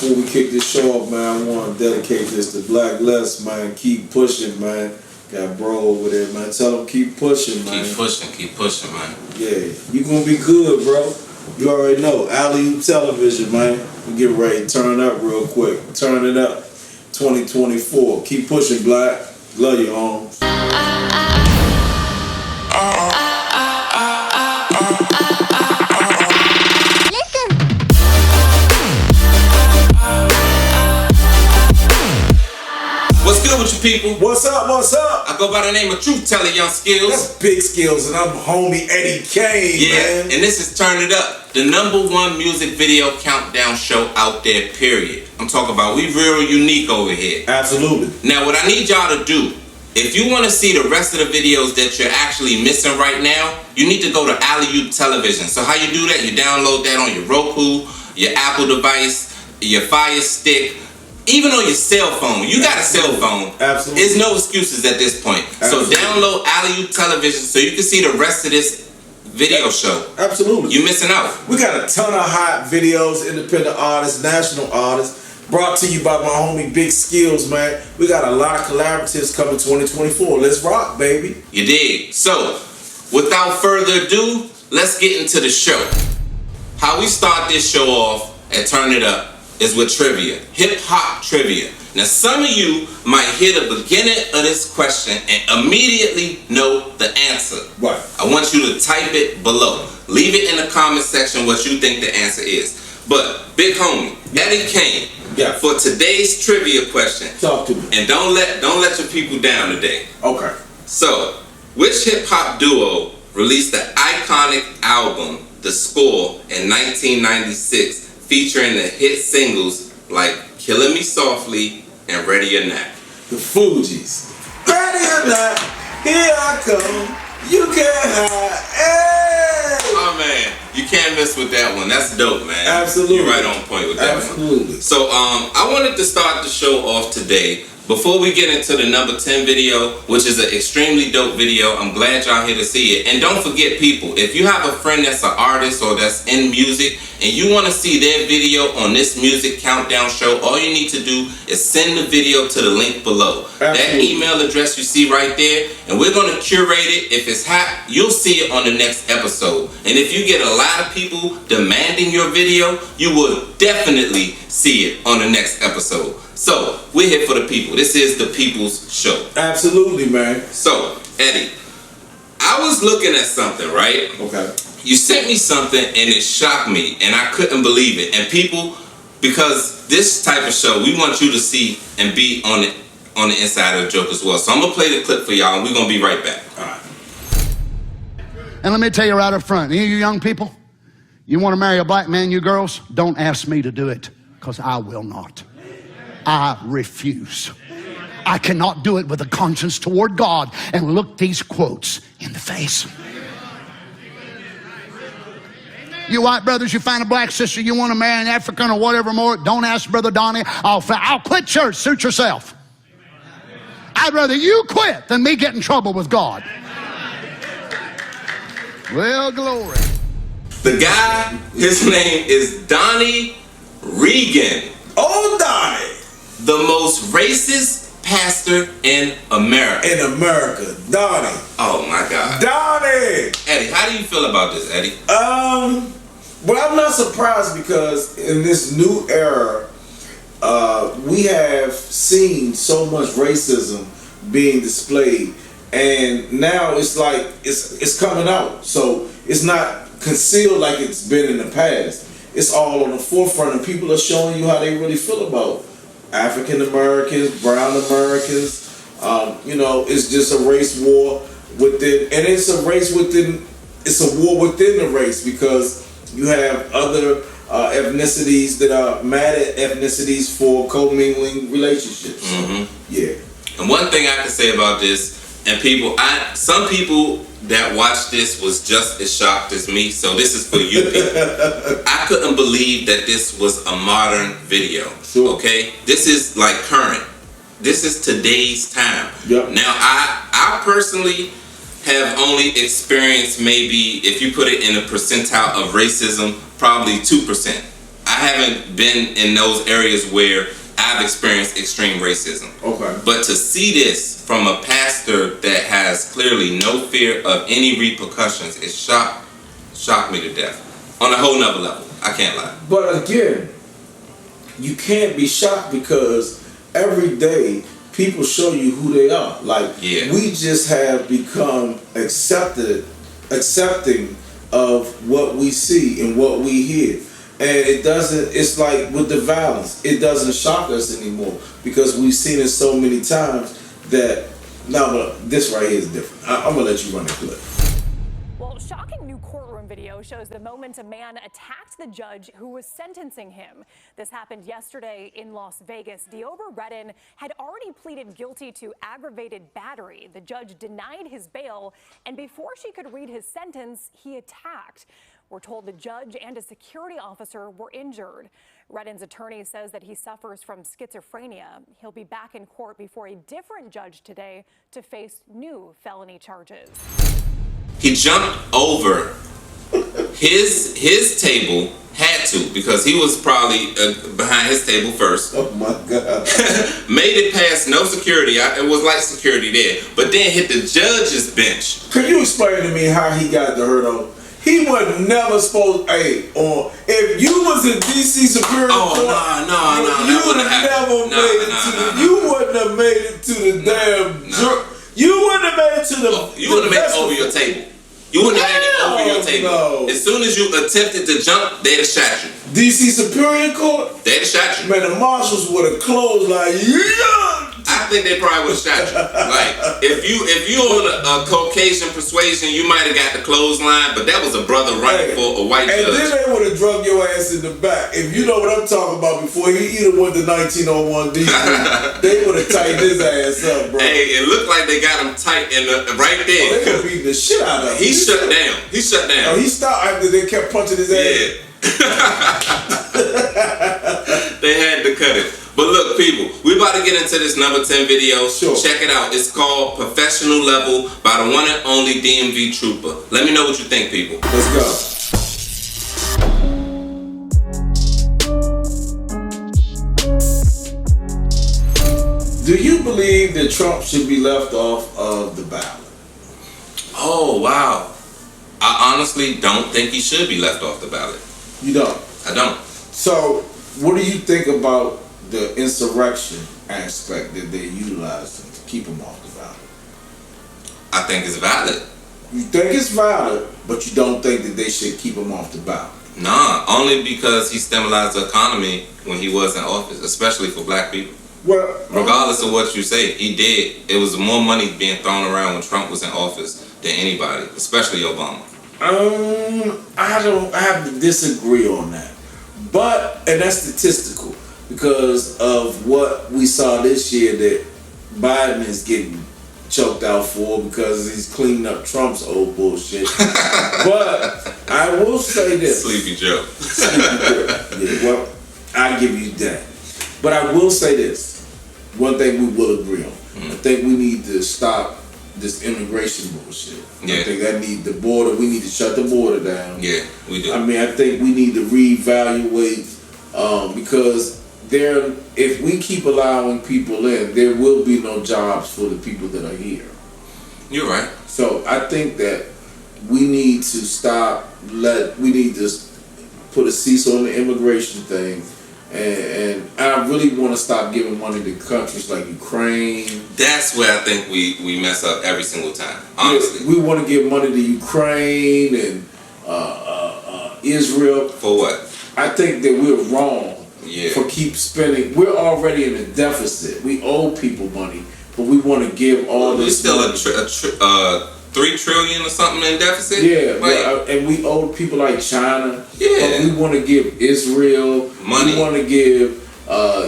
before we kick this show off, man, I want to dedicate this to Black Les, man. Keep pushing, man. Got bro over there, man. Tell him keep pushing, man. Keep pushing, man. Yeah, you gonna be good, bro. You already know. Alley Television, man. We get ready to turn up real quick. Turn it up. 2024. Keep pushing, Black. Love you, homes. What's good with you people? What's up? What's up? I go by the name of Truth Teller Young Skillz. That's Big Skillz, and I'm homie Eddie Kayne, man. And this is Turn It Up, the #1 music video countdown show out there, period. I'm talking about we real unique over here. Absolutely. Now, what I need y'all to do, if you want to see the rest of the videos that you're actually missing right now, you need to go to Alley Television. So how you do that? You download that on your Roku, your Apple device, your Fire Stick, even on your cell phone. You got a cell phone. Absolutely. There's no excuses at this point. Absolutely. So download Alley Television so you can see the rest of this video show. Absolutely. You're missing out. We got a ton of hot videos, independent artists, national artists, brought to you by my homie Big Skillz, man. We got a lot of collaboratives coming 2024. Let's rock, baby. You dig? So, without further ado, let's get into the show. How we start this show off at Turn It Up is with trivia, hip-hop trivia. Now, some of you might hear the beginning of this question and immediately know the answer. Right. I want you to type it below. Leave it in the comment section what you think the answer is. But, big homie, Eddie Kayne, for today's trivia question. Talk to me. And don't let your people down today. Okay. So, which hip-hop duo released the iconic album, The Score, in 1996, featuring the hit singles like Killing Me Softly and Ready or Not? The Fugees. Ready or not, here I come. You can't hide. Hey! Oh man, you can't mess with that one. That's dope, man. Absolutely. You're right on point with that one. Absolutely. So I wanted to start the show off today. Before we get into the #10 video, which is an extremely dope video, I'm glad y'all here to see it. And don't forget, people, if you have a friend that's an artist or that's in music and you want to see their video on this music countdown show, all you need to do is send the video to the link below. Absolutely. That email address you see right there, and we're going to curate it. If it's hot, you'll see it on the next episode. And if you get a lot of people demanding your video, you will definitely see it on the next episode. So, we're here for the people. This is the people's show. Absolutely, man. So, Eddie, I was looking at something, right? Okay. You sent me something and it shocked me and I couldn't believe it. And people, because this type of show, we want you to see and be on the inside of the joke as well. So I'm going to play the clip for y'all and we're going to be right back. All right. And let me tell you right up front, any of you young people, you want to marry a black man, you girls, don't ask me to do it, because I will not. I refuse. I cannot do it with a conscience toward God and look these quotes in the face. You white brothers, you find a black sister, you want to marry an African or whatever more, don't ask Brother Donnie. I'll quit church, suit yourself. I'd rather you quit than me get in trouble with God. Well, glory. The guy, his name is Donnie Regan. Oh, Donnie. The most racist pastor in America. In America. Donnie. Oh my God. Donnie. Eddie, how do you feel about this, Eddie? Well, I'm not surprised because in this new era, we have seen so much racism being displayed, and now it's like it's coming out. So it's not concealed like it's been in the past. It's all on the forefront, and people are showing you how they really feel about African Americans, Brown Americans. It's just a race war within, and it's a race within. It's a war within the race because you have other ethnicities that are mad at ethnicities for commingling relationships. Mm-hmm. Yeah. And one thing I can say about this, and some people that watched this was just as shocked as me, so this is for you people. I couldn't believe that this was a modern video. Sure. Okay? This is like current. This is today's time. Yep. Now, I personally have only experienced maybe, if you put it in a percentile of racism, probably 2%. I haven't been in those areas where I've experienced extreme racism. Okay. But to see this from a pastor that has clearly no fear of any repercussions, it shocked me to death. On a whole nother level. I can't lie. But again, you can't be shocked because every day people show you who they are. Like, we just have become accepting of what we see and what we hear. And it's like with the violence, it doesn't shock us anymore because we've seen it so many times that, but this right here is different. I'm going to let you run the clip. Well, shocking new courtroom video shows the moment a man attacked the judge who was sentencing him. This happened yesterday in Las Vegas. Deobra Redden had already pleaded guilty to aggravated battery. The judge denied his bail, and before she could read his sentence, he attacked. We're told the judge and a security officer were injured. Redden's attorney says that he suffers from schizophrenia. He'll be back in court before a different judge today to face new felony charges. He jumped over his table, had to, because he was probably behind his table first. Oh my God. Made it past no security. It was like security there. But then hit the judge's bench. Can you explain to me how he got the hurt on? He was never supposed, if you was in D.C. Superior Court, you would have never made it to the, you wouldn't have made it to the damn, you wouldn't have made it to the, you wouldn't have made it over your table. You wouldn't have made it over your table. No. As soon as you attempted to jump, they'd have shot you. D.C. Superior Court? They'd have shot you. Man, the marshals would have closed like, I think they probably would have shot you. Like, if you on a Caucasian persuasion, you might have got the clothesline, but that was a brother running for a white judge. And then they would have drug your ass in the back. If you know what I'm talking about, before he either went to 1901 D.C., they would have tightened his ass up, bro. Hey, it looked like they got him tight right there. They would have beaten the shit out of him. He shut down. He shut down. He stopped after they kept punching his ass. They had to cut it. But look, people, we about to get into this number 10 video. Sure. Check it out. It's called Professional Level by the one and only DMV Trooper. Let me know what you think, people. Let's go. Do you believe that Trump should be left off of the ballot? Oh, wow. I honestly don't think he should be left off the ballot. You don't? I don't. So, what do you think about the insurrection aspect that they utilized to keep him off the ballot? I think it's valid. You think it's valid, but you don't think that they should keep him off the ballot? Nah, only because he stimulated the economy when he was in office, especially for black people. Well, regardless of what you say, he did. It was more money being thrown around when Trump was in office than anybody, especially Obama. I have to disagree on that. And that's statistical because of what we saw this year that Biden is getting choked out for because he's cleaning up Trump's old bullshit. But I will say this. Sleepy Joe. Yeah, well, I give you that. But I will say this. One thing we will agree on. I think we need to stop this immigration bullshit. Yeah. I think we need to shut the border down. Yeah, we do. I mean, I think we need to reevaluate because if we keep allowing people in, there will be no jobs for the people that are here. You're right. So I think that we need to we need to put a cease on the immigration thing. And I really want to stop giving money to countries like Ukraine. That's where I think we mess up every single time, honestly. We want to give money to Ukraine and Israel. For what? I think that we're wrong for keep spending. We're already in a deficit. We owe people money, but we want to give all this money. We're still $3 trillion or something in deficit? Yeah, and we owe people like China. Yeah. But we want to give Israel money. We want to give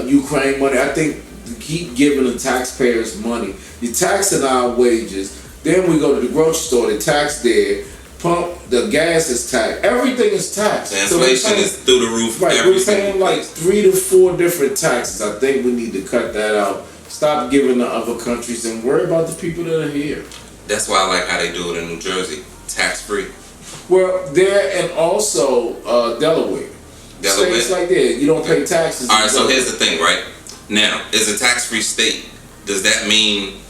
Ukraine money. I think we keep giving the taxpayers money. You're taxing our wages. Then we go to the grocery store, the tax there. The gas is taxed. Everything is taxed. The inflation is through the roof. Right, we're paying like 3 to 4 different taxes. I think we need to cut that out. Stop giving to other countries and worry about the people that are here. That's why I like how they do it in New Jersey, tax free. Well, there and also Delaware. States like that, you don't pay taxes. All right, so here's the thing, right? Now, is a tax-free state, does that mean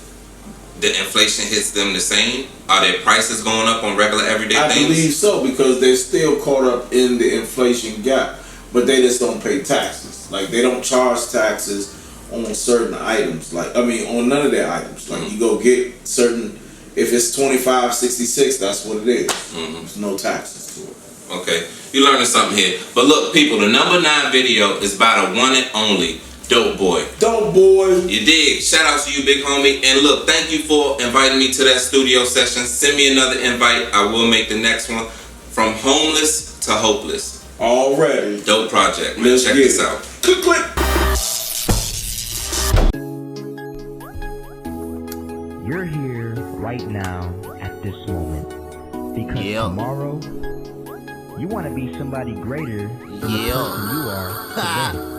the inflation hits them the same? Are their prices going up on regular everyday things? I believe so, because they're still caught up in the inflation gap, but they just don't pay taxes. Like, they don't charge taxes on certain items. Like, I mean, on none of their items. Like, you go get certain, if it's $25.66, that's what it is. There's no taxes to it. Okay, you learning something here. But look, people, the number 9 video is by the one and only Dope Boy. Dope Boy. You dig? Shout out to you, big homie. And look, thank you for inviting me to that studio session. Send me another invite. I will make the next one. From homeless to hopeless. Already. Dope project, man. Let's check get this it out. Click, click. You're here right now at this moment. Because tomorrow, you want to be somebody greater than the person you are today.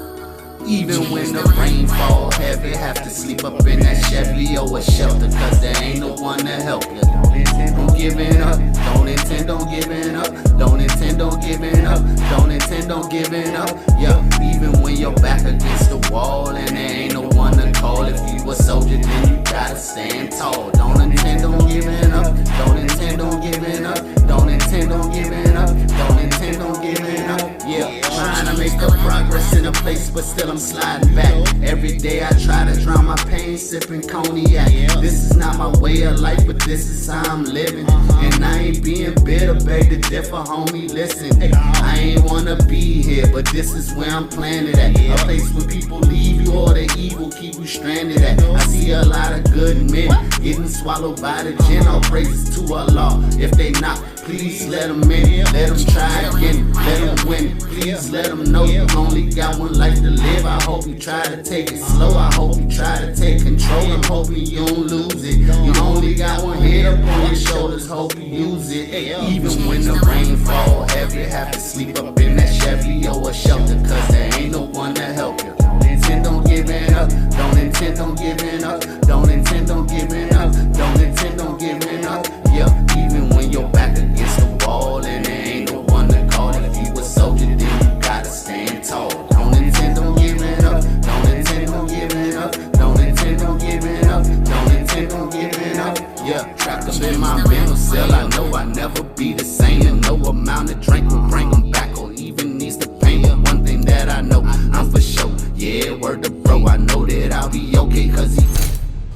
Even when the rain fall heavy, have to sleep up in that Chevy or a shelter, cause there ain't no one to help you. Don't intend on giving up, don't intend on giving up, don't intend on giving up, don't intend on giving up. Yeah, even when you're back against the wall and there ain't no one to call. If you a soldier, then you gotta stand tall. Don't intend on giving up, don't intend on giving up, don't intend on giving up, don't intend on giving up. Yeah, trying to make a progress in a place, but still I'm sliding back. Every day I try to drown my pain, sipping cognac. This is not my way of life, but this is how I'm living. And I ain't being bitter, beg to differ, homie, listen. I ain't wanna be here, but this is where I'm planted at. A place where people leave you or the evil keep you stranded at. I see a lot of good men getting swallowed by the gin. All praises to Allah. If they not, please let them in. Let them try again, let them win. Please let them know you only got one life to live. I hope you try to take it slow. I hope you try to take control. I'm hoping you don't lose it. You only got one head up on your shoulders. Hope you use it. Even when the rain fall heavy, have to sleep up in that Chevy or a shelter, cause there ain't no one to help you. Don't intend on giving up. Don't intend on giving up. Don't intend on giving up. Don't intend on giving up. Yeah, even when you're back against the wall and there ain't no one to call. If you a soldier, then you gotta stand tall. Don't intend on giving up. Don't intend on giving up. Don't intend on giving up. Don't intend on giving up. Yeah, trapped up in my mental cell. I know I never be the same. And no amount of drink will bring them back or even ease the pain. But one thing that I know, I'm for sure. Yeah, word to bro, I know that I'll be okay, cause he.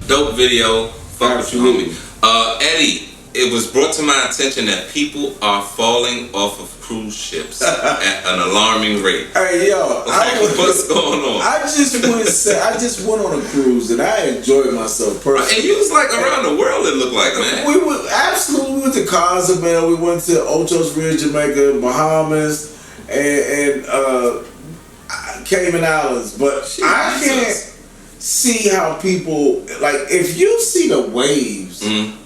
Dope video. Fuck with you, homie. Eddie, it was brought to my attention that people are falling off of cruise ships at an alarming rate. Hey, yo, what's going on? I just went on a cruise and I enjoyed myself personally. And you was like around the world, it looked like, man. We went to Cozumel, we went to Ochos Ridge, Jamaica, Bahamas, and Cayman Islands. But Jesus. I can't see how people, like, if you see the waves,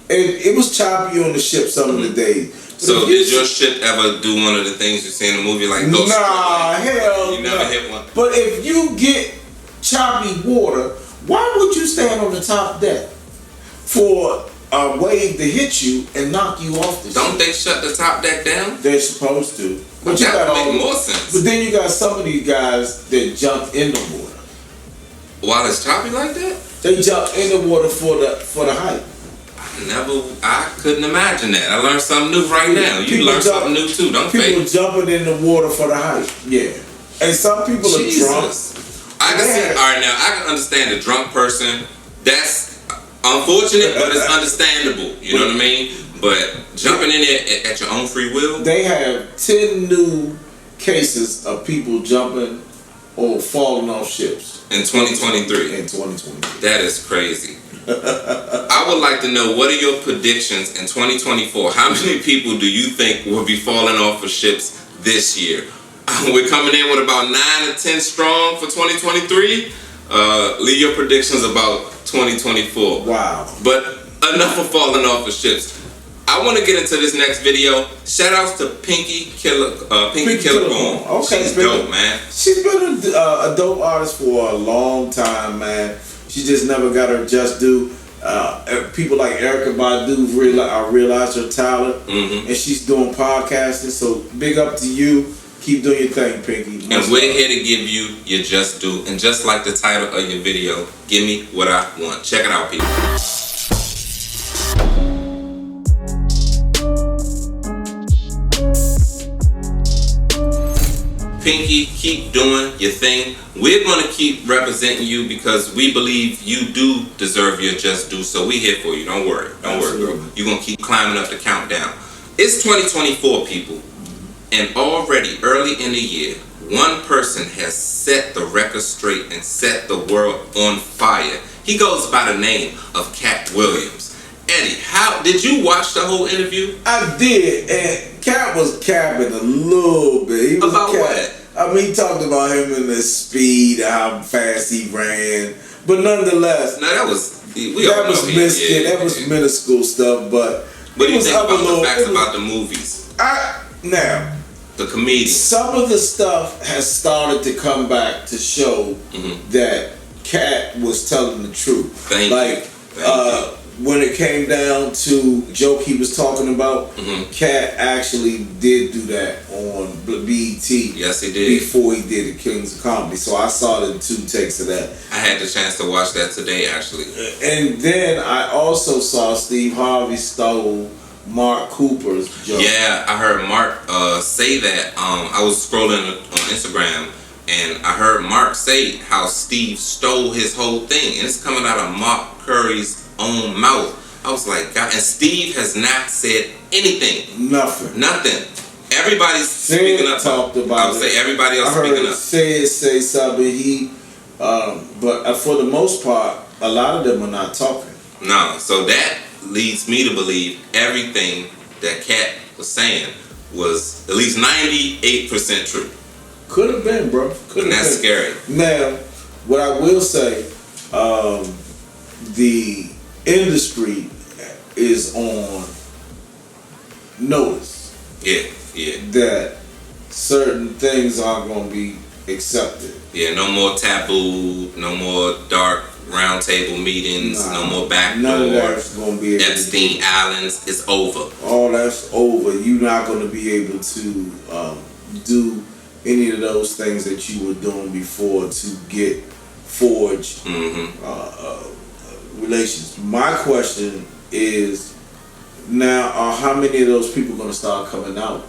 it was choppy on the ship some of the days. So did your ship ever do one of the things you see in the movie, like Ghost? Nah, hell you never hit one. But if you get choppy water, why would you stand on the top deck for a wave to hit you and knock you off the ship? Don't they shut the top deck down? They're supposed to. But that would make more sense. But then you got some of these guys that jump in the water. While it's choppy like that? They jump in the water for the height. I couldn't imagine that. I learned something new right now. You learned something new too, don't fake. People jumping in the water for the height. Yeah. And some people are drunk. I can see, alright, now I can understand a drunk person. That's unfortunate, but it's understandable. You know what I mean? But jumping in there at your own free will. They have 10 new cases of people jumping or falling off ships. In 2023. In 2023. That is crazy. I would like to know, what are your predictions in 2024? How many people do you think will be falling off of ships this year? We're coming in with about 9 or 10 strong for 2023. Leave your predictions about 2024. Wow. But enough of falling off of ships. I want to get into this next video. Shout outs to Pinky Killer Boom. Okay, she's dope, man. She's been a dope artist for a long time, man. She just never got her just due. People like Erykah Badu realize her talent, and she's doing podcasting. So big up to you. Keep doing your thing, Pinky. And we're here to give you your just due. And just like the title of your video, give me what I want. Check it out, people. Pinky, keep doing your thing. We're going to keep representing you because we believe you do deserve your just due. So we're here for you. Don't worry. Don't worry, girl. You're going to keep climbing up the countdown. It's 2024, people. And already early in the year, one person has set the record straight and set the world on fire. He goes by the name of Katt Williams. Eddie, how did you watch the whole interview? I did, and Katt was capping a little bit. He was about what? I mean, he talked about him and the speed, how fast he ran, but nonetheless, no, that was that was minuscule stuff. But what do you think about the facts about the movies? Now, the comedian. Some of the stuff has started to come back to show that Katt was telling the truth. Thank you. When it came down to the joke he was talking about, Katt actually did do that on BET. Yes, he did. Before he did the Kings of Comedy. So I saw the 2 takes of that. I had the chance to watch that today, actually. And then I also saw Steve Harvey stole Mark Cooper's joke. Yeah, I heard Mark say that. I was scrolling on Instagram and I heard Mark say how Steve stole his whole thing. And it's coming out of Mark Curry's own mouth. I was like, God. And Steve has not said anything. Nothing. Everybody's speaking up. Talked about I would say everybody else speaking up. Say something. But for the most part, a lot of them are not talking. No, so that leads me to believe everything that Katt was saying was at least 98% true. Could have been, bro. And that's scary. Now, what I will say, the industry is on notice. Yeah. That certain things aren't going to be accepted. Yeah, no more taboo, no more dark round table meetings, no more backdoor. None of that's going to be able Epstein Islands is over. All that's over. You're not going to be able to do any of those things that you were doing before to get forged relations. My question is now, how many of those people going to start coming out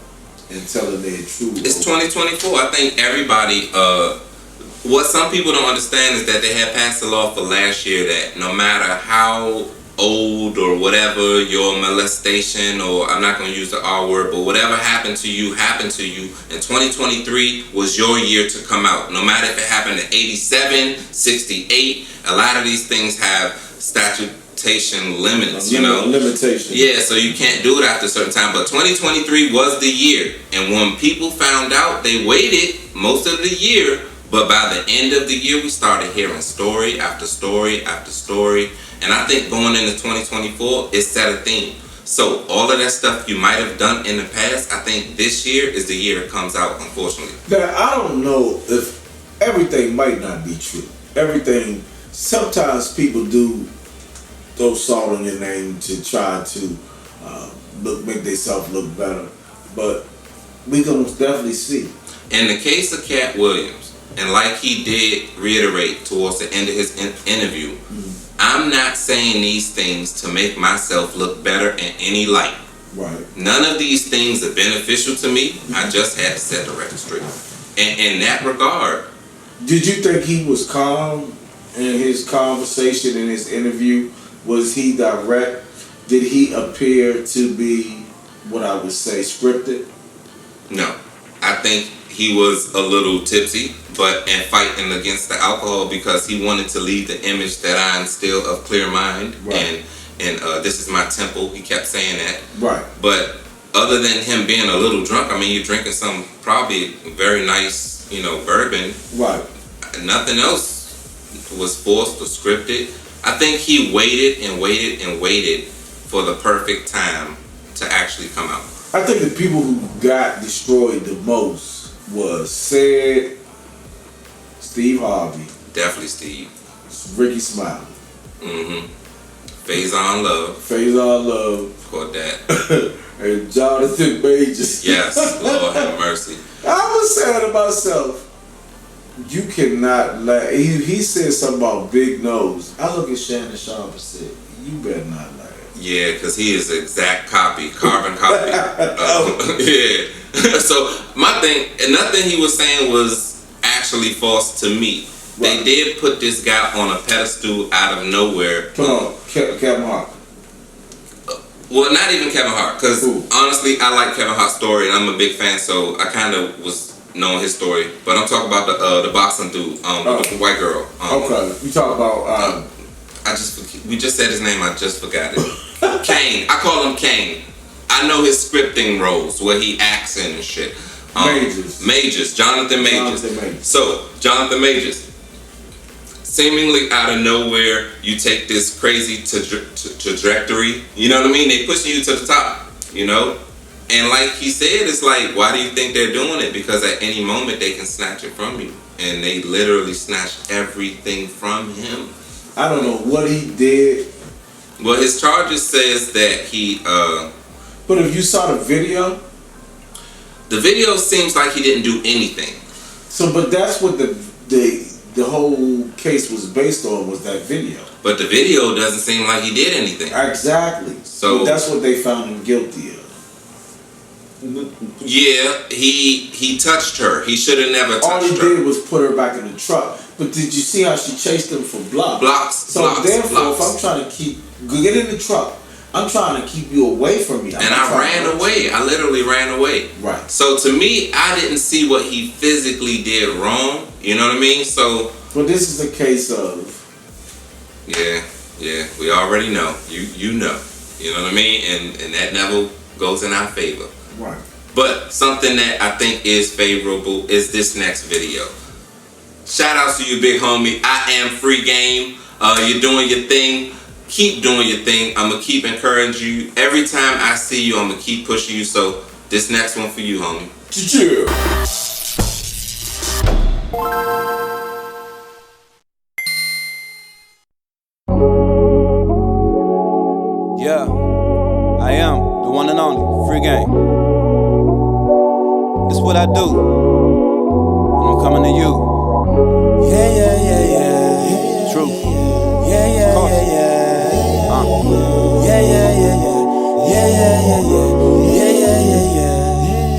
and telling their truth? It's 2024. I think everybody, what some people don't understand is that they had passed a law for last year that no matter how old or whatever your molestation, or I'm not going to use the R word, but whatever happened to you, and 2023 was your year to come out. No matter if it happened at 87, 68, a lot of these things have statutation limits, Limitation. Yeah, so you can't do it after a certain time. But 2023 was the year. And when people found out, they waited most of the year. But by the end of the year, we started hearing story after story after story. And I think going into 2024, it set a theme. So all of that stuff you might have done in the past, I think this year is the year it comes out, unfortunately. Now, I don't know if everything might not be true. Everything, sometimes people do throw salt on your name to try to make themselves look better. But we're going to definitely see. In the case of Katt Williams, and like he did reiterate towards the end of his interview, I'm not saying these things to make myself look better in any light. Right. None of these things are beneficial to me. I just had to set the record straight. And in that regard, did you think he was calm in his conversation, in his interview? Was he direct? Did he appear to be, what I would say, scripted? No. I think he was a little tipsy, and fighting against the alcohol because he wanted to leave the image that I instill of clear mind. Right. And this is my temple. He kept saying that. Right. But other than him being a little drunk, I mean, you're drinking some probably very nice, bourbon. Right. Nothing else was forced or scripted. I think he waited and waited and waited for the perfect time to actually come out. I think the people who got destroyed the most was Sid, Steve Harvey. Definitely Steve. Ricky Smiley. Faison Love. Caught that. And Jonathan Majors. Yes, Lord have mercy. I was was saying to myself, you cannot laugh. He said something about big nose. I look at Shannon Sharp and said, you better not laugh. Yeah, because he is an exact copy, carbon copy. Yeah. So my thing, and nothing he was saying was actually false to me. Right. They did put this guy on a pedestal out of nowhere. Come on, Kevin Hart. Well, not even Kevin Hart, because honestly, I like Kevin Hart's story, and I'm a big fan, so I kind of was knowing his story. But I'm talking about the boxing dude, the white girl. Okay, you talk about. We just said his name. I just forgot it. Kane. I call him Kane. I know his scripting roles where he acts in and shit. Majors. Jonathan Majors. So Jonathan Majors. Seemingly out of nowhere, you take this crazy trajectory. You know what I mean? They pushing you to the top. You know. And like he said, it's like, why do you think they're doing it? Because at any moment they can snatch it from you, and they literally snatched everything from him. I don't know what he did. Well, his charges says that he. But if you saw the video seems like he didn't do anything. So, but that's what the whole case was based on, was that video. But the video doesn't seem like he did anything. Exactly. So but that's what they found him guilty of. Yeah, he touched her. He should have never touched her. All he did was put her back in the truck. But did you see how she chased him for blocks? So therefore, if I'm trying to get in the truck, I'm trying to keep you away from me. And I ran away. I literally ran away. Right. So to me, I didn't see what he physically did wrong. You know what I mean? So. Well, this is a case of. Yeah. We already know. You know. You know what I mean? And that never goes in our favor. Right. But something that I think is favorable is this next video. Shout out to you, big homie. I am free game. You're doing your thing. Keep doing your thing. I'm going to keep encouraging you. Every time I see you, I'm going to keep pushing you. So this next one for you, homie. Yeah, I am the one and only free game. This is what I do when I'm coming to you. Yeah. True. Yeah.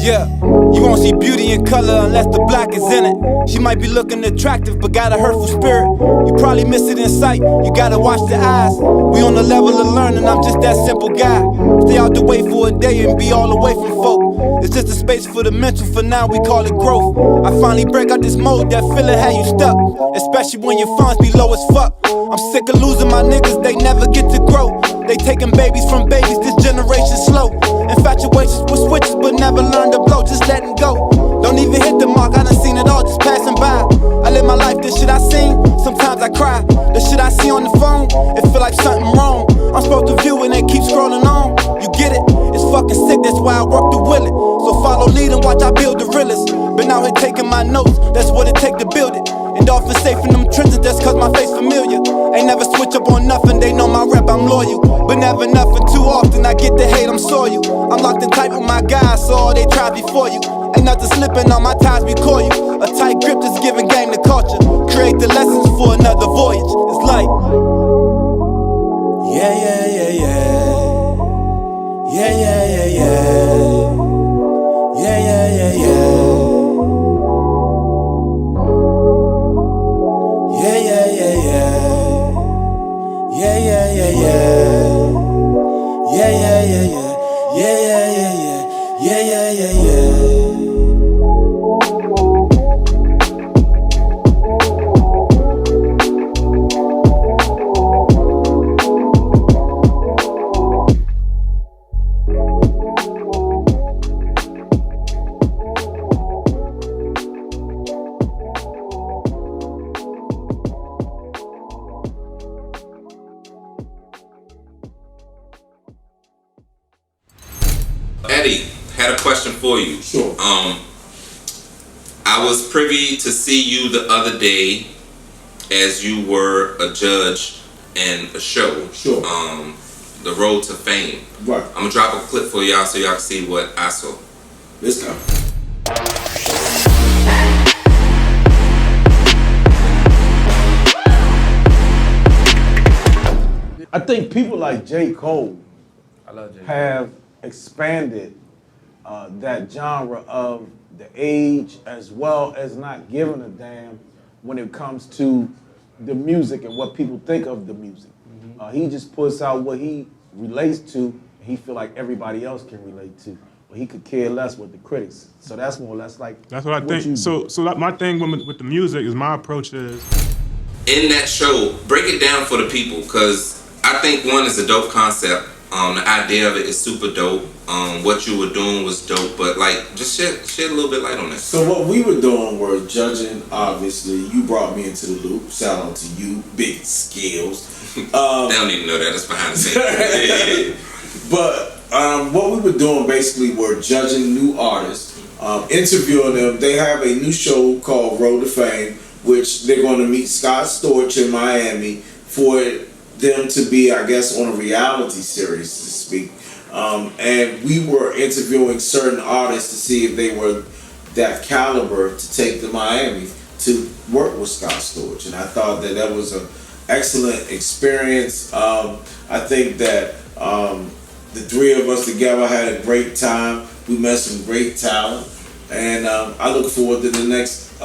Yeah, you won't see beauty in color unless the black is in it. She might be looking attractive, but got a hurtful spirit. You probably miss it in sight, you gotta watch the eyes. We on the level of learning, I'm just that simple guy. Stay out the way for a day and be all away from folk. It's just a space for the mental, for now we call it growth. I finally break out this mode, that feeling had you stuck. Especially when your funds be low as fuck. I'm sick of losing my niggas, they never get to grow. They taking babies from babies, this generation slow. Infatuations with switches, but never learn to blow, just letting go. Don't even hit the mark, I done seen it all, just passing by. I live my life, this shit I seen, sometimes I cry. The shit I see on the phone, it feel like something wrong. I'm supposed to view it and keep scrolling on. You get it? It's fucking sick, that's why I work to will it. So follow lead and watch I build the realest. Been out here taking my notes, that's what it take to build it. And often safe in them trenches, that's cause my face familiar. Ain't never switch up on nothing, they know my rep, I'm loyal. But never nothing too often, I get the hate, I'm soiled. I'm locked in tight with my guys, so all they try before you. Ain't nothing slipping on my ties, we call you. A tight grip that's giving game to culture. Create the lessons for another voyage. It's like, yeah. Eddie, had a question for you. Sure. I was privy to see you the other day as you were a judge in a show. Sure. The Road to Fame. Right. I'm gonna drop a clip for y'all so y'all can see what I saw. Let's go. I think people like J. Cole I love J. have expanded that genre of the age, as well as not giving a damn when it comes to the music and what people think of the music. He just puts out what he relates to, and he feel like everybody else can relate to. But he could care less with the critics. So that's more or less like that's what I think. So my thing with the music is, my approach is, in that show, break it down for the people, because I think one is a dope concept. The idea of it is super dope. What you were doing was dope, but like, just shed a little bit light on that. So what we were doing were judging. Obviously, you brought me into the loop. Shout out to you, big Skillz. They don't even know that. It's behind the scenes. But what we were doing basically were judging new artists, interviewing them. They have a new show called Road to Fame, which they're going to meet Scott Storch in Miami for them to be, I guess, on a reality series, to speak. And we were interviewing certain artists to see if they were that caliber to take to Miami to work with Scott Storch. And I thought that was an excellent experience. I think that the three of us together had a great time. We met some great talent. And I look forward to the next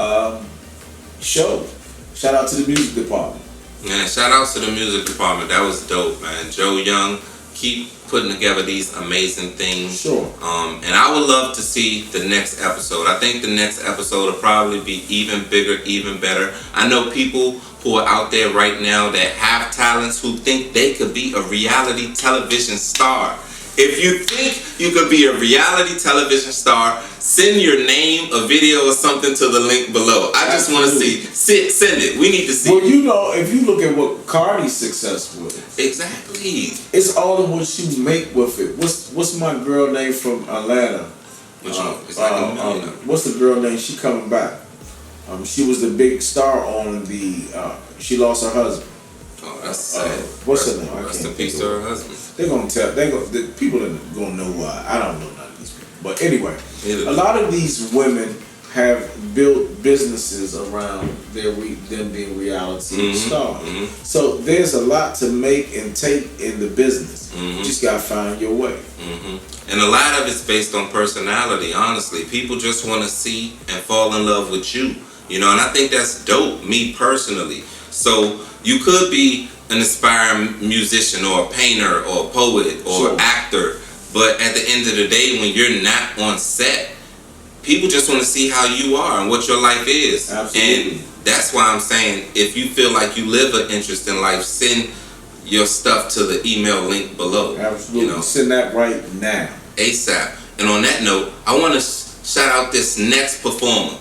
show. Shout out to the music department. Man, shout out to the music department. That was dope, man. Joe Young, keep putting together these amazing things. Sure. And I would love to see the next episode. I think the next episode will probably be even bigger, even better. I know people who are out there right now that have talents, who think they could be a reality television star. If you think you could be a reality television star, send your name, a video, or something to the link below. I just want to see. Send it. We need to see. Well, you know, if you look at what Cardi's success was. Exactly. It's all in what she make with it. What's my girl name from Atlanta? Which one? It's like a million. What's the girl name? She coming back. She was the big star on the. She lost her husband. Oh, that's sad. What's her name? Rest in peace to her husband. They're gonna tell. The people are gonna know why. I don't know none of these people. But anyway, a lot of these women have built businesses around them being reality stars. So there's a lot to make and take in the business. You just gotta find your way. And a lot of it's based on personality, honestly. People just want to see and fall in love with you. You know, and I think that's dope, me personally. So you could be an aspiring musician or a painter or a poet or actor, but at the end of the day, when you're not on set, people just want to see how you are and what your life is. Absolutely. And that's why I'm saying, if you feel like you live an interesting life, send your stuff to the email link below. Absolutely. You know? Send that right now. ASAP. And on that note, I want to shout out this next performer.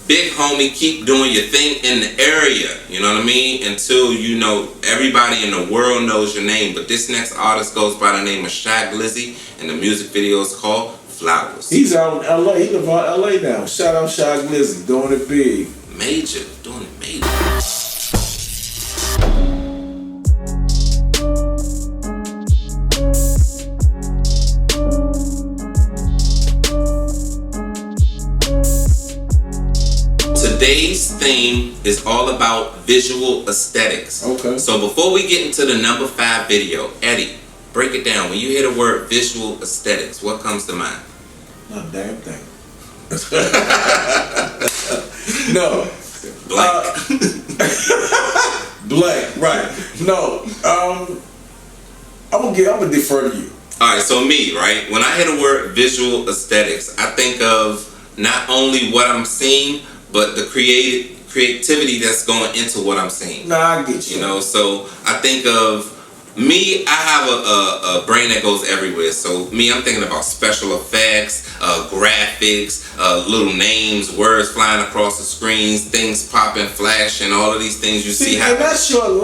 Big homie, keep doing your thing in the area, you know what I mean? Until, you know, everybody in the world knows your name. But this next artist goes by the name of Shy Glizzy, and the music video is called Flowers. He's out in LA. He live out in LA now. Shout out Shy Glizzy, doing it big. Major, doing it major. Today's theme is all about visual aesthetics. Okay. So before we get into the number 5 video, Eddie, break it down. When you hear the word visual aesthetics, what comes to mind? Not a damn thing. No. Blank. Blank, right. No. I'm gonna defer to you. Alright, so me, right? When I hear the word visual aesthetics, I think of not only what I'm seeing, but the creativity that's going into what I'm seeing. Nah, I get you. You know, so I think of me, I have a brain that goes everywhere. So me, I'm thinking about special effects, graphics, little names, words flying across the screens, things popping, flashing, all of these things you see happen. And that's your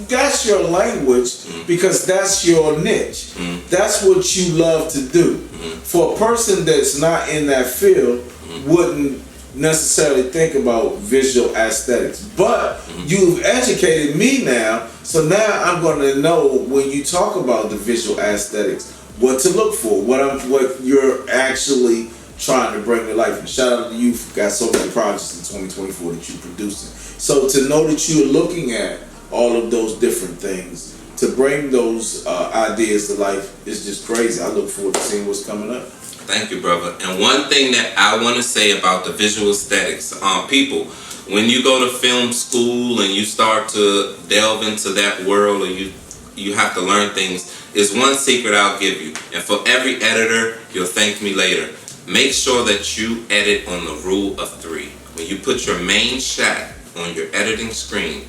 that's your language, because that's your niche. That's what you love to do. For a person that's not in that field, wouldn't necessarily think about visual aesthetics, but you've educated me now, so now I'm going to know, when you talk about the visual aesthetics, what to look for, what you're actually trying to bring to life. And shout out to you, for got so many projects in 2024 that you're producing. So to know that you're looking at all of those different things. To bring those ideas to life is just crazy. I look forward to seeing what's coming up. Thank you, brother. And one thing that I want to say about the visual aesthetics, people, when you go to film school and you start to delve into that world, or you have to learn things, is one secret I'll give you. And for every editor, you'll thank me later. Make sure that you edit on the rule of 3. When you put your main shot on your editing screen,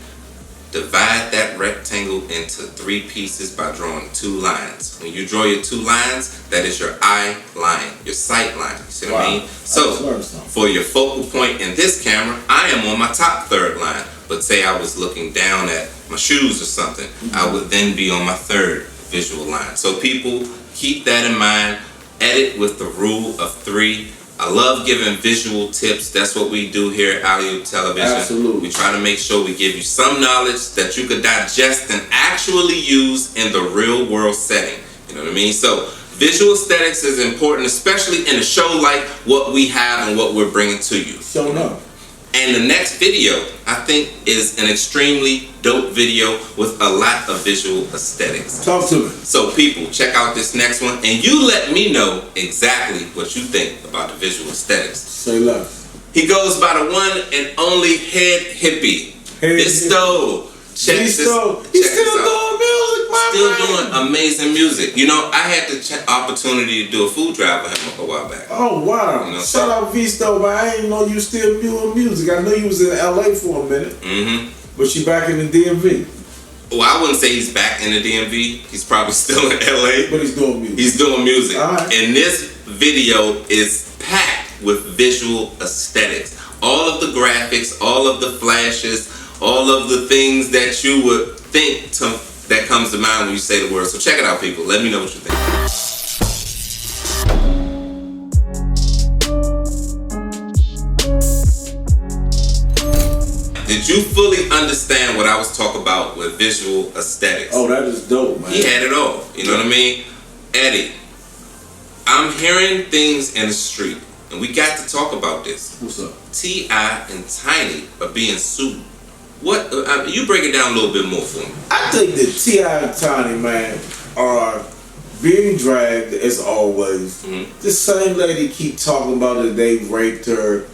divide that rectangle into 3 pieces by drawing 2 lines. When you draw your 2 lines, that is your eye line, your sight line. You see what I mean? So, for your focal point in this camera, I am on my top 3rd line. But say I was looking down at my shoes or something, I would then be on my 3rd visual line. So people, keep that in mind. Edit with the rule of 3. I love giving visual tips. That's what we do here at Alley Television. Absolutely. We try to make sure we give you some knowledge that you could digest and actually use in the real world setting. You know what I mean? So visual aesthetics is important, especially in a show like what we have and what we're bringing to you. So no. And the next video, I think, is an extremely dope video with a lot of visual aesthetics. Talk to me. So people, check out this next one, and you let me know exactly what you think about the visual aesthetics. Say less. He goes by the one and only Head Hippie. Visto. Check this out. He's still doing music, man. Still doing amazing music. You know, I had the opportunity to do a food drive with him a while back. Oh, wow. You know, shout out Visto, but I didn't know you still doing music. I know you was in LA for a minute. Mm-hmm. But you back in the DMV. Well, I wouldn't say he's back in the DMV. He's probably still in LA. But he's doing music. He's doing music. All right. And this video is packed with visual aesthetics. All of the graphics, all of the flashes, all of the things that you would think that comes to mind when you say the word. So check it out, people. Let me know what you think. Did you fully understand what I was talking about with visual aesthetics? Oh, that is dope, man. He had it all. You know what I mean? Eddie, I'm hearing things in the street, and we got to talk about this. What's up? T.I. and Tiny are being sued. What? You break it down a little bit more for me. I think that T.I. and Tiny, man, are being dragged as always. Mm-hmm. The same lady keep talking about that they raped her.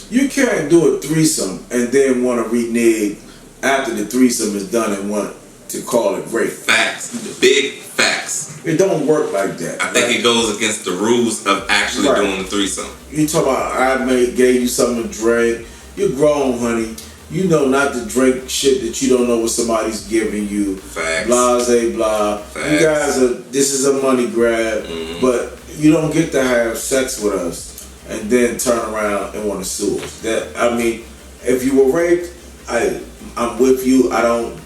You can't do a threesome and then want to renege after the threesome is done and want to call it rape. Facts. Big facts. It don't work like that. I think it goes against the rules of actually doing the threesome. You talk about gave you something to drink. You're grown, honey. You know not to drink shit that you don't know what somebody's giving you. Facts. Blase, blah. Facts. You guys this is a money grab, but you don't get to have sex with us and then turn around and want to sue us. If you were raped, I'm with you. I don't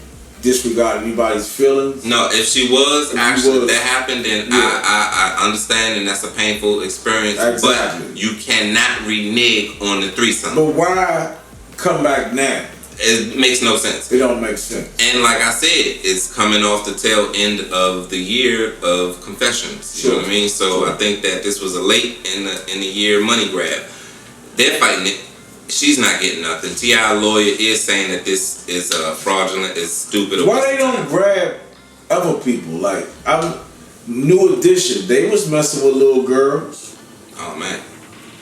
disregard anybody's feelings. No, if she was, that happened, then I understand, and that's a painful experience. Exactly. But you cannot renege on the threesome. But why come back now? It makes no sense. It don't make sense. And like I said, it's coming off the tail end of the year of confessions. You know what I mean? So I think that this was a late in the year money grab. They're fighting it. She's not getting nothing. T.I. lawyer is saying that this is fraudulent, it's stupid. Why they don't grab other people? Like, New Edition, they was messing with little girls. Oh, man.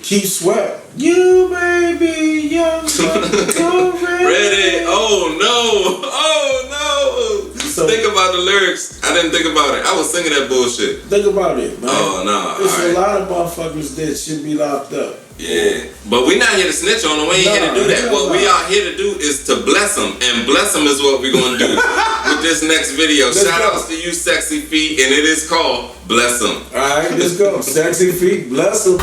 Keep Sweat. You may be young, but ready. Oh, no. Oh, no. So, think about the lyrics. I didn't think about it. I was singing that bullshit. Think about it, man. Oh, no. There's a lot of motherfuckers that should be locked up. Yeah, but we're not here to snitch on them. We ain't here to do that. What we are here to do is to bless them, and bless them is what we're going to do with this next video. Shout outs to you, Sexy Feet, and it is called Bless Them. All right, let's go. Sexy Feet, bless them.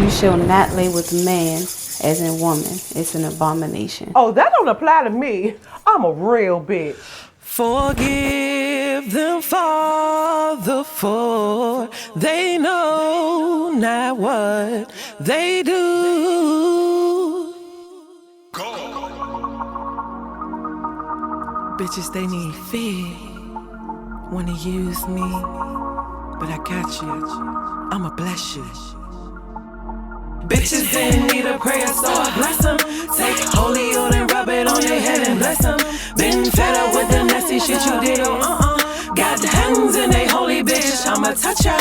You shall not lay with man as in woman. It's an abomination. Oh, that don't apply to me. I'm a real bitch. Forgive them, Father, for they know not what they do. Bitches, they need feed. Wanna use me, but I got you. I'ma bless you. Bitches, they need a prayer, so I bless them. Take holy oil and rub it on your head and bless them. Been fed up with the nasty shit you did, got hands in they holy bitch, I'ma touch ya.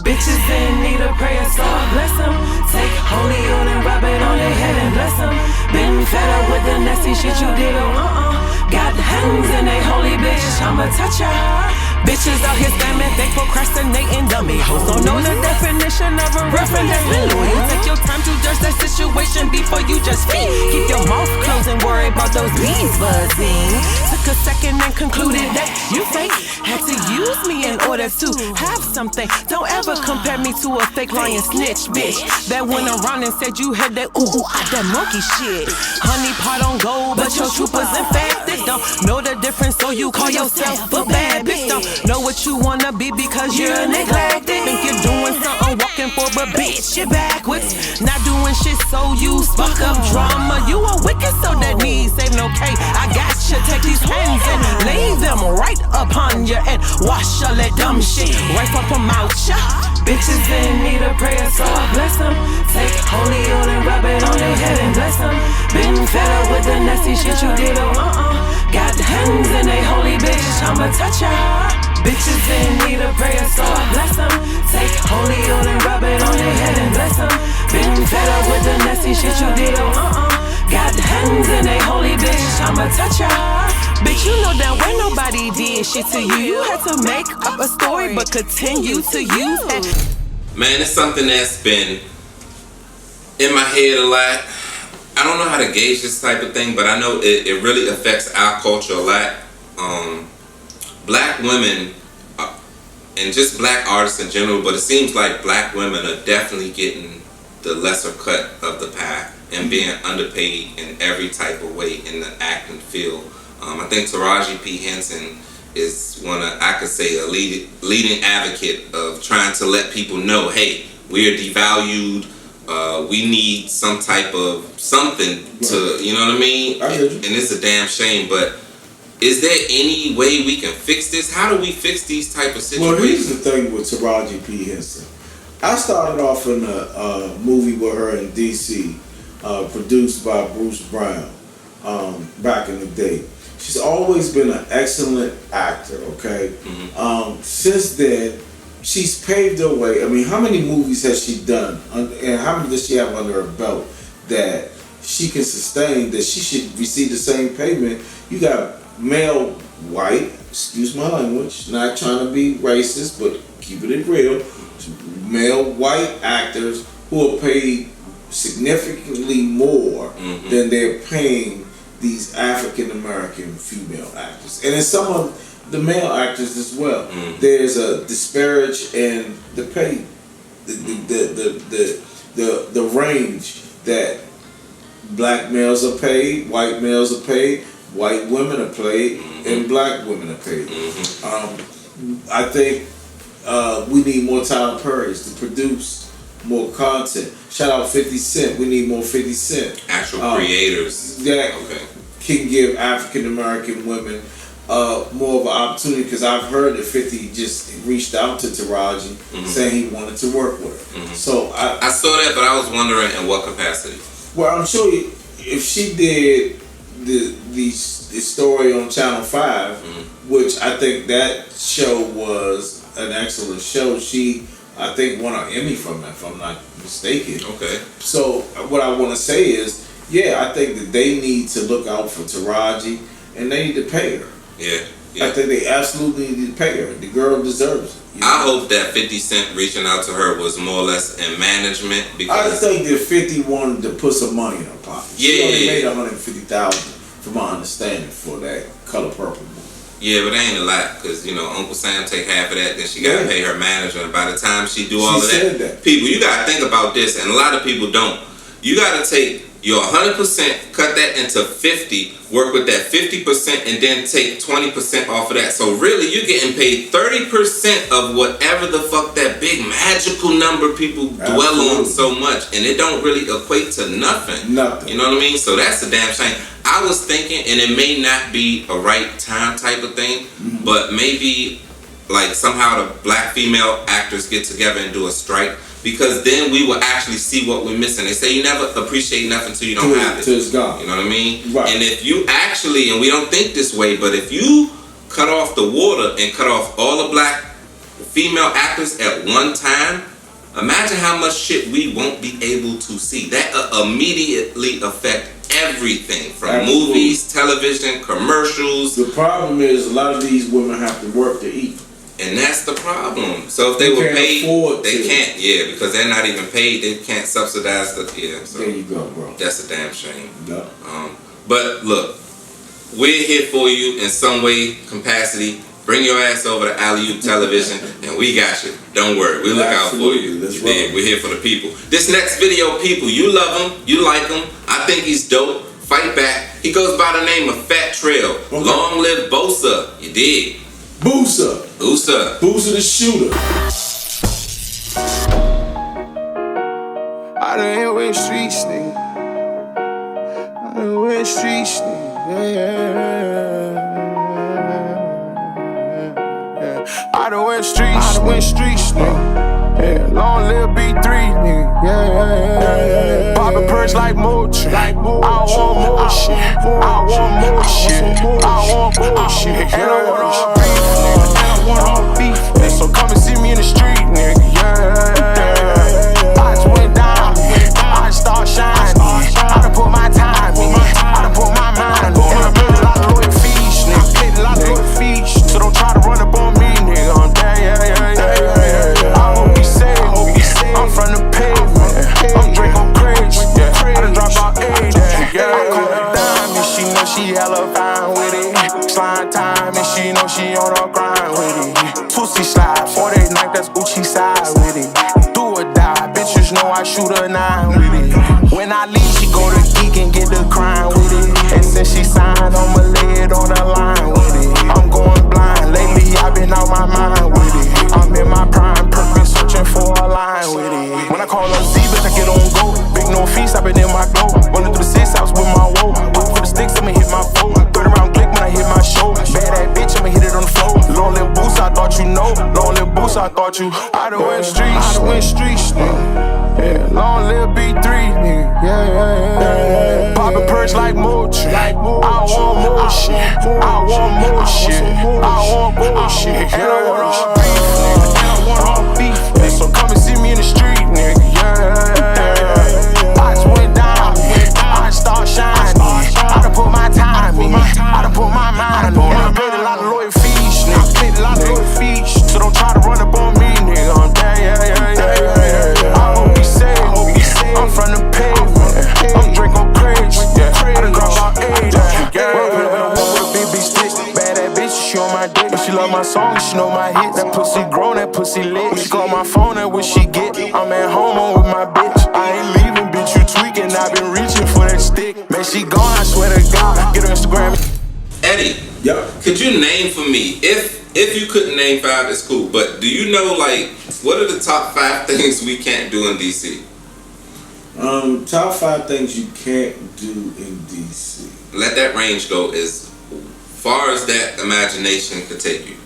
Bitches in need of prayer, so I bless them. Take holy oil and rub it on their head and bless them. Been fed up with the nasty shit you did, got hands in they holy bitch, I'ma touch ya. Bitches out here spamming, they procrastinating, dummy hoes don't know the definition of a reference. You take your time to judge that situation before you just speak. Keep your mouth closed and worry about those bees buzzing. Took a second and concluded that you fake. Had to use me in order to have something. Don't ever compare me to a fake lying snitch bitch that went around and said you had that that monkey shit. Honey pot on gold, but your troopers infected. Don't know the difference, so you call yourself a bad bitch. Don't know what you wanna be because you're neglected. Think you're doing something, walking for, but bitch, you're backwards. Not doing shit, so you spark up drama. You a wicked, so that needs save no K. I got you, take these hands and lay them right upon you and wash all that dumb shit right from out ya. Bitches in need of prayer, so I bless them. Take holy oil and rub it on their head and bless them. Been fed up with the nasty shit you did, got hands in they holy bitch, I'ma touch ya. Bitches in need of prayer, so I bless them. Take holy oil and rub it on their head and bless them. Been fed up with the nasty shit you did, got hands in they holy bitch, I'ma touch ya. Bitch, you know that when nobody did shit to you, you had to make up a story but continue to use it. Man, it's something that's been in my head a lot. I don't know how to gauge this type of thing, but I know it really affects our culture a lot. Black women and just black artists in general, but it seems like black women are definitely getting the lesser cut of the pie and being underpaid in every type of way in the acting field. I think Taraji P. Henson is I could say a leading advocate of trying to let people know, hey, we're devalued. We need some type of something to, you know what I mean? And it's a damn shame, but is there any way we can fix this? How do we fix these type of situations? Well, here's the thing with Taraji P. Henson. I started off in a movie with her in D.C., produced by Bruce Brown back in the day. She's always been an excellent actor, okay? Mm-hmm. Since then, she's paved her way. I mean, how many movies has she done? And how many does she have under her belt that she can sustain, that she should receive the same payment? You got male white, excuse my language, not trying to be racist, but keeping it real, male white actors who are paid significantly more than they're paying these African American female actors, and in some of the male actors as well. There's a disparage in the pay, the range that black males are paid, white males are paid, white women are paid, and black women are paid. I think we need more Tyler Perry's to produce more content. Shout out 50 Cent. We need more 50 Cent. Actual creators that can give African American women more of an opportunity, because I've heard that 50 just reached out to Taraji saying he wanted to work with her. So I saw that, but I was wondering in what capacity. Well, I'm sure if she did the story on Channel 5, which I think that show was an excellent show. She, I think, won an Emmy from it, if I'm not mistaken. Okay. So what I want to say is, yeah, I think that they need to look out for Taraji, and they need to pay her. Yeah. I think they absolutely need to pay her. The girl deserves it. I hope that 50 Cent reaching out to her was more or less in management, because I think that 50 wanted to put some money in her pocket. She only made $150,000, from my understanding, for that Color Purple movie. Yeah, but it ain't a lot, because, you know, Uncle Sam take half of that, then she got to pay her manager, and by the time she do all of that, people, you got to think about this, and a lot of people don't. You got to take your 100%, cut that into 50, work with that 50%, and then take 20% off of that. So really, you're getting paid 30% of whatever the fuck that big magical number people dwell on so much, and it don't really equate to nothing. Nothing. You know what I mean? So that's a damn shame. I was thinking, and it may not be a right time type of thing, but maybe like somehow the black female actors get together and do a strike. because then we will actually see what we're missing. They say you never appreciate nothing until you don't have it. Till it's gone. You know what I mean? Right. And if you actually, and we don't think this way, but if you cut off the water and cut off all the black female actors at one time, imagine how much shit we won't be able to see. That immediately affect everything from movies, television, commercials. The problem is a lot of these women have to work to eat. And that's the problem. So if they were paid, they can't. Yeah, because they're not even paid. They can't subsidize the. Yeah. So there you go, bro. That's a damn shame. Yeah. But look, we're here for you in some way, capacity. Bring your ass over to Alley-Oop Television, and we got you. Don't worry, we look out for you. We're here for the people. This next video, people, you love him, you like him. I think he's dope. Fight back. He goes by the name of Fat Trail. Okay. Long live Bosa. You dig? Boosa. Boosa. Boosa the shooter. I done hit with streets, nigga. I done went streets, nigga. Yeah. I done went streets, nigga. Yeah. Long live B3, nigga. Yeah. Poppin' perks like Mochi. I want more shit. I want more shit. I want more shit. And I want all beef, nigga. And I want all beef, nigga. So come and see me in the street, nigga. Yeah. I just went down. I just start shining. I done put my time in. I done put my mind in. And I made a lot of loyal fees, nigga. Paid a lot of loyal fees. So don't try to run up on me, nigga. I'm dead, yeah. I hope you safe. I'm from the pavement. I'm drinking crazy. I done dropped out age. I call her dime and she know she hella fine with it. Slime time and she know she on her grind with it. Pussy slide, 48 night, that's Gucci side with it. Do or die, bitches know I shoot a 9 with it. When I leave, she go to geek and get the crime with it. And since she signed, I'ma lay it on the line with it. I'm going blind, lately I've been out my mind with it. I'm in my prime, purpose, searching for a line with it. When I call her Z, bitch, I get on go. Big no feast, I've been in my glow. Running through the 6 house with my woe. Wait for the sticks, I'ma hit my phone. 30 round click when I hit my show. Bad that bitch, I'ma hit it on the floor. Long live boost, I thought you know. Long live boost, I thought you. I done went streets, nigga. Yeah. Long live B3, nigga. Yeah. Poppin' perks like Mochi. I want more shit. I want more shit. I want more shit. And I want all beef, nigga. And I want all beef, nigga. So come and see me in the street, nigga. Yeah. I just went down. I just start shining. I done put my time in. I done put my mind on. I paid a lot of loyal fees, nigga. Paid a lot of loyal fees. So don't try to run up on me, nigga. I'm dead, yeah. I hope you safe. I'm from the pavement. I'm drinking crazy. I done dropped out age. With a big stick. Bad that bitch, she on my dick. If she love my song, she know my hit. That pussy grown, that pussy lit. She call my phone, that what she get. I'm at home, I'm with my bitch. I ain't leaving, bitch, you tweaking. I've been reaching for that stick. Man, she gone, I swear to God. Get her Instagram. Eddie, could you name for me, if you couldn't name 5, it's cool, but do you know, like, what are the top 5 things we can't do in DC? Top 5 things you can't do in DC. Let that range go as far as that imagination could take you.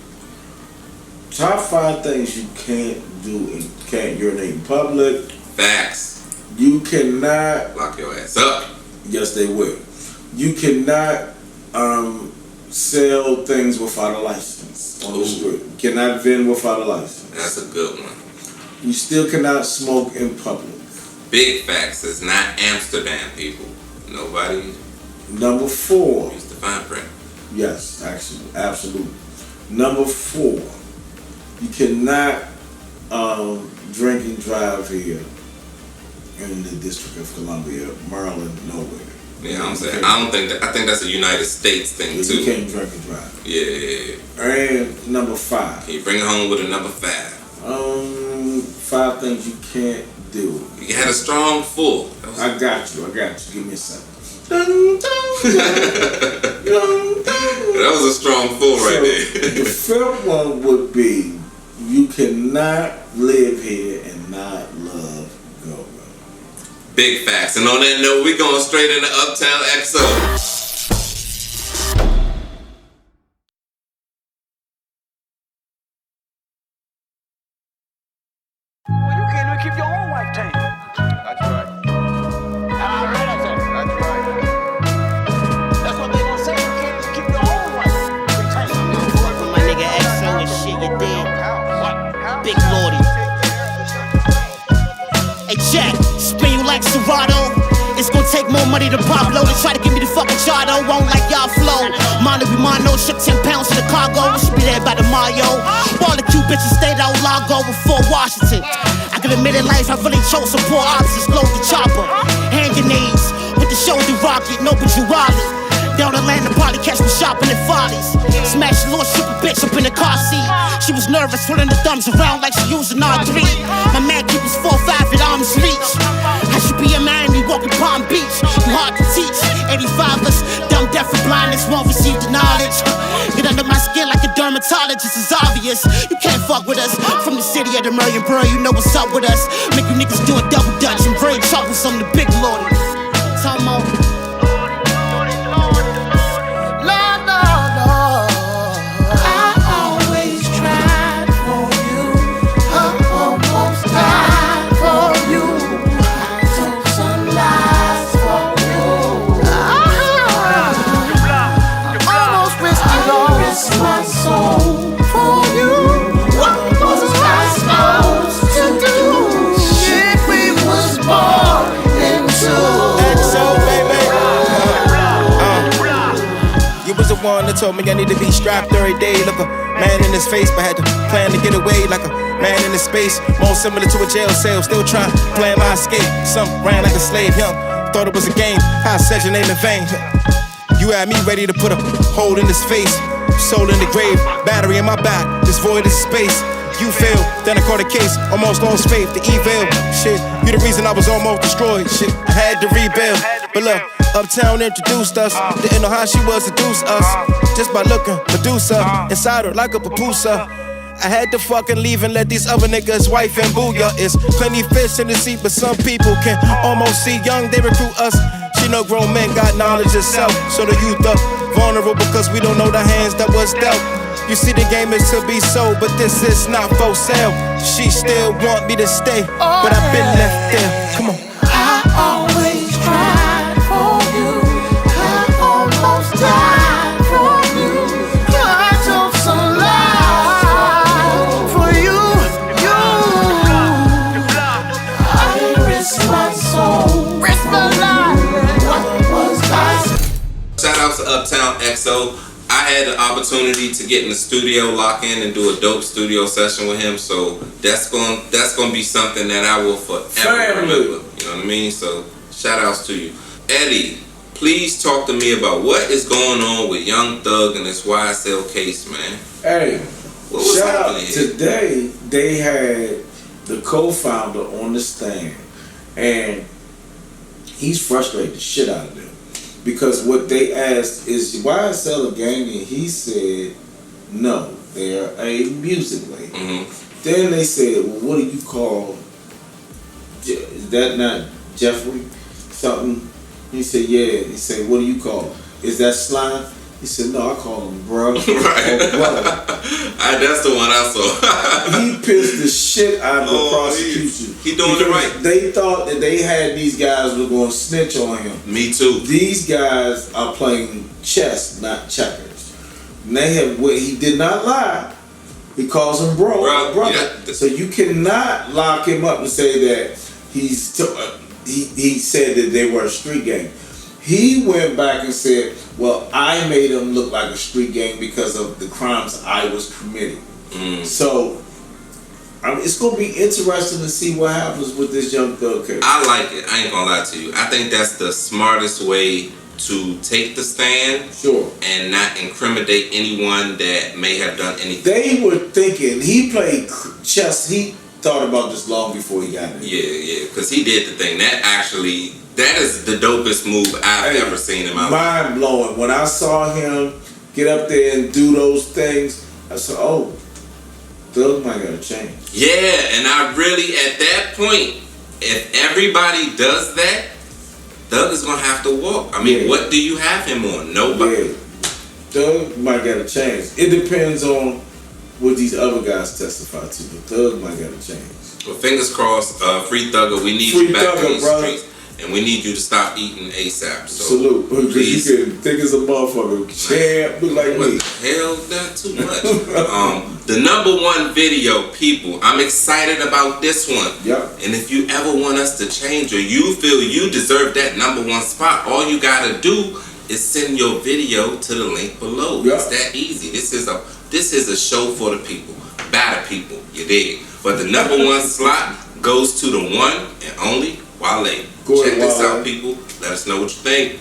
Top 5 things you can't do and can't urinate in public. Facts. You cannot lock your ass up. Yes, they will. You cannot sell things without a license on the street. You cannot vend without a license. That's a good one. You still cannot smoke in public. Big facts. It's not Amsterdam, people. Nobody. Number 4. Use the fine print. Yes, actually, absolutely. Number 4. You cannot drink and drive here in the District of Columbia, Maryland, nowhere. Yeah, I'm saying. I think that's a United States thing too. You can't drink and drive. Yeah. And number 5. Can you bring it home with a number 5? 5 things you can't do. You had a strong 4. I got you. Give me a second. That was a strong 4 right there. The 5th one would be you cannot live here and not love go-go. Big facts. And on that note, we're going straight into Uptown XO. Well, you can't even keep your own like Serato. It's gonna take more money than Pablo to try to give me the fucking chardo. Won't like y'all flow. Mono be mono, shook 10 pounds in the cargo. Should be there by the Mario. All the cute bitches stayed out Lago before Washington. I can admit in life I really chose some poor options. Load the chopper, hand grenades with the shoulder rocket, no but you wallet. Down Atlanta, probably catch me shopping at Follies. Smash the Lord, shook a bitch up in the car seat. She was nervous, twirling the thumbs around like she using R3. My man keep his 4-5 at arm's reach. I should be a man, we walk in Palm Beach. You hard to teach, 85ers, dumb, deaf, and blindness won't receive the knowledge. Get under my skin like a dermatologist, it's obvious. You can't fuck with us. From the city of the million bird, you know what's up with us. Make you niggas do a double dutch and very troublesome, the big lord. Time out. One that told me I need to be strapped every day. Look a man in his face, but had to plan to get away like a man in his space. More similar to a jail cell, still trying to plan my escape. Some ran like a slave, young, thought it was a game. I said your name in vain. You had me ready to put a hole in his face. Soul in the grave, battery in my back, this void is space. You failed, then I caught a case, almost lost faith, the evil. Shit, you the reason I was almost destroyed. Shit, I had to rebuild. But look, Uptown introduced us. Didn't know how she was seduce us. Just by looking, Medusa, inside her like a papusa. I had to fucking leave and let these other niggas wife and booyah. It's plenty fish in the sea, but some people can almost see young, they recruit us. She know grown men got knowledge of self, so the youth are vulnerable because we don't know the hands that was dealt. You see the game is to be sold, but this is not for sale. She still want me to stay, but I've been left there. Come on. I always tried for you. I almost died for you. I took some life for you. I risked my soul, risked my life. What was I? Shout out to Uptown XO. I had the opportunity to get in the studio, lock in, and do a dope studio session with him. So that's gonna be something that I will forever remember. You know what I mean? So shout outs to you, Eddie. Please talk to me about what is going on with Young Thug and this YSL case, man. Hey, what was shout out happening here? today. They had the co-founder on the stand, and he's frustrated the shit out of them. Because what they asked is, YSL a gang? And he said, no, they're a music label. Mm-hmm. Then they said, well, what do you call, is that not Jeffrey something? He said, yeah. He said, what do you call him? Is that Slime? He said, no, I call him bro. Right. That's the one I saw. He pissed the shit out of the prosecution. He doing it right. They thought that they had these guys were going to snitch on him. Me too. These guys are playing chess, not checkers. And they have. He did not lie. He calls him brother. Yeah. So you cannot lock him up and say that he said that they were a street gang. He went back and said, well, I made him look like a street gang because of the crimes I was committing. So, I mean, it's going to be interesting to see what happens with this Young Thug case. I like it. I ain't going to lie to you. I think that's the smartest way to take the stand. Sure. And not incriminate anyone that may have done anything. They were thinking, he played chess. He thought about this long before he got it. Yeah, because he did the thing. That is the dopest move I've ever seen in my life. Mind blowing. When I saw him get up there and do those things, I said, oh, Thug might gotta change. Yeah, and I really, at that point, if everybody does that, Thug is gonna have to walk. I mean, what do you have him on? Nobody. Yeah. Thug might gotta change. It depends on what these other guys testify to, but Thug might gotta change. Well, fingers crossed, Free Thugger, we need you back in these streets. and we need you to stop eating ASAP. So salute, because please. you can think as a motherfucker. Champ, look like what me. The hell, not too much. The #1 video, people. I'm excited about this one. Yep. And if you ever want us to change, or you feel you deserve that #1 spot, all you gotta do is send your video to the link below. Yep. It's that easy. This is a show for the people, by the people. You dig? But the #1 slot goes to the one and only Wale. Check this out, people. Let us know what you think.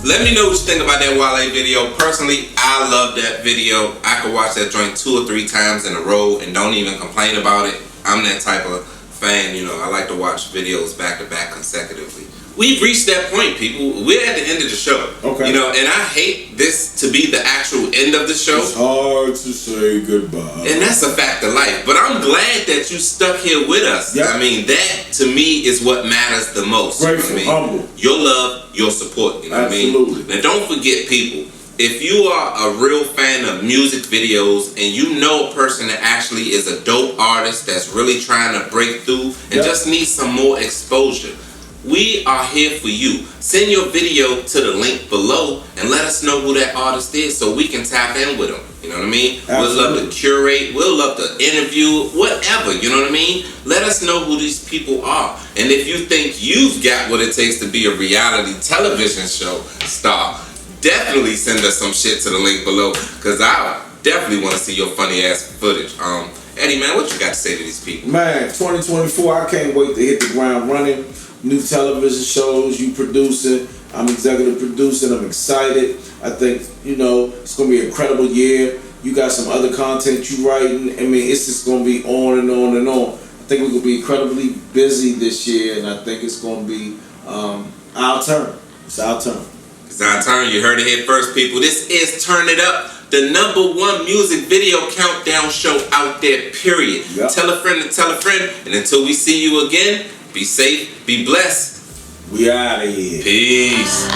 Let me know what you think about that Wale video. Personally, I love that video. I could watch that joint 2 or 3 times in a row and don't even complain about it. I'm that type of fan, you know. I like to watch videos back to back consecutively. We've reached that point, people. We're at the end of the show. Okay. You know, and I hate this to be the actual end of the show. It's hard to say goodbye. And that's a fact of life. But I'm glad that you stuck here with us. Yep. I mean, that to me is what matters the most. Grateful, you know what I mean? humble. Your love, your support. You know Absolutely. what I mean? Now, don't forget, people. If you are a real fan of music videos and you know a person that actually is a dope artist that's really trying to break through and just needs some more exposure, we are here for you. Send your video to the link below and let us know who that artist is so we can tap in with them. You know what I mean? Absolutely. We'll love to curate. We'll love to interview. Whatever. You know what I mean? Let us know who these people are. And if you think you've got what it takes to be a reality television show star, definitely send us some shit to the link below, because I definitely want to see your funny ass footage. Eddie, man, what you got to say to these people? Man, 2024, I can't wait to hit the ground running. New television shows, you producing, I'm executive producing, I'm excited. I think, you know, it's going to be an incredible year. You got some other content you writing. I mean, it's just going to be on and on and on. I think we're going to be incredibly busy this year, and I think it's going to be our turn. It's our turn. It's our turn. You heard it here first, people. This is Turn It Up, the #1 music video countdown show out there, period. Yep. Tell a friend to tell a friend. And until we see you again, be safe, be blessed. We out of here. Peace.